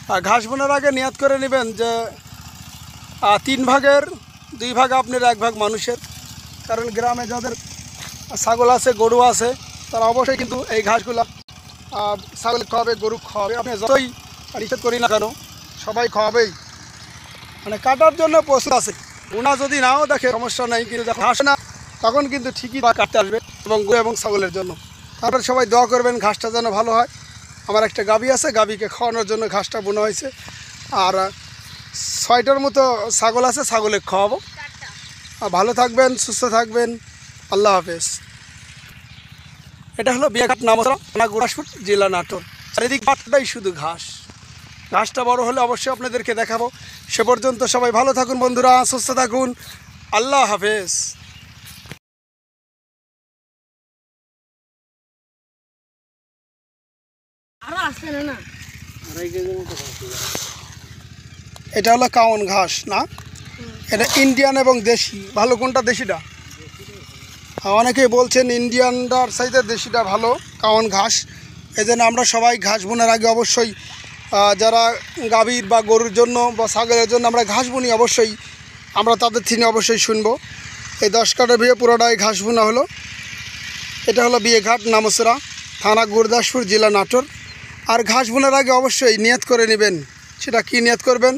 ঘাস বোনার আগে নিয়াত করে নেবেন যে 3 ভাগের 2 ভাগ আপনার 1 ভাগ মানুষের। কারণ গ্রামে যাদের ছাগল আছে গরু আছে তারা অবশ্যই কিন্তু এই ঘাসগুলো ছাগল খাওয়াবে, গরু খাওয়াবে। আপনি যতই নিষেধ করি না কেন সবাই খাওয়াবেই, মানে কাটার জন্য প্রস্তুত আছে। ওনা যদি নাও দেখে সমস্যা নেই, কিন্তু যখন আসে না তখন কিন্তু ঠিকই কাটতে আসবে এবং গরু এবং ছাগলের জন্য। তারপরে সবাই দোয়া করবেন ঘাসটা যেন ভালো হয়। আমার একটা গাভী আছে, গাভীকে খাওয়ানোর জন্য ঘাসটা বোনা হয়েছে। আর 6টার মতো ছাগল আছে, ছাগলে খাওয়াবো। ভালো থাকবেন, সুস্থ থাকবেন, আল্লাহ হাফেজ। এটা হলো বিয়াঘাট নামসরা, থানা গুরদাসপুর, জেলা নাটোর। চারিদিক মাঠটাই শুধু ঘাস। ঘাসটা বড় হলে অবশ্যই আপনাদেরকে দেখাবো। সে পর্যন্ত সবাই ভালো থাকুন বন্ধুরা, সুস্থ থাকুন, আল্লাহ হাফেজ। এটা হলো কাউন ঘাস না, এটা ইন্ডিয়ান এবং দেশি। ভালো কোনটা? দেশিটা। অনেকেই বলছেন ইন্ডিয়ানটার সাইজে দেশিটা ভালো, কাউন ঘাস। এই জন্য আমরা সবাই ঘাস বোনার আগে অবশ্যই যারা গাভীর বা গরুর জন্য বা ছাগলের জন্য আমরা ঘাস বুনি, অবশ্যই আমরা তাদের থেকে অবশ্যই শুনবো। এই 10 কাঠা বিয়ে পুরোটাই ঘাস বোনা হলো। এটা হলো বিয়েঘাট নামসরা, থানা গুরদাসপুর, জেলা নাটোর। আর ঘাস বোনার আগে অবশ্যই নিয়ত করে নেবেন। সেটা কি নিয়ত করবেন?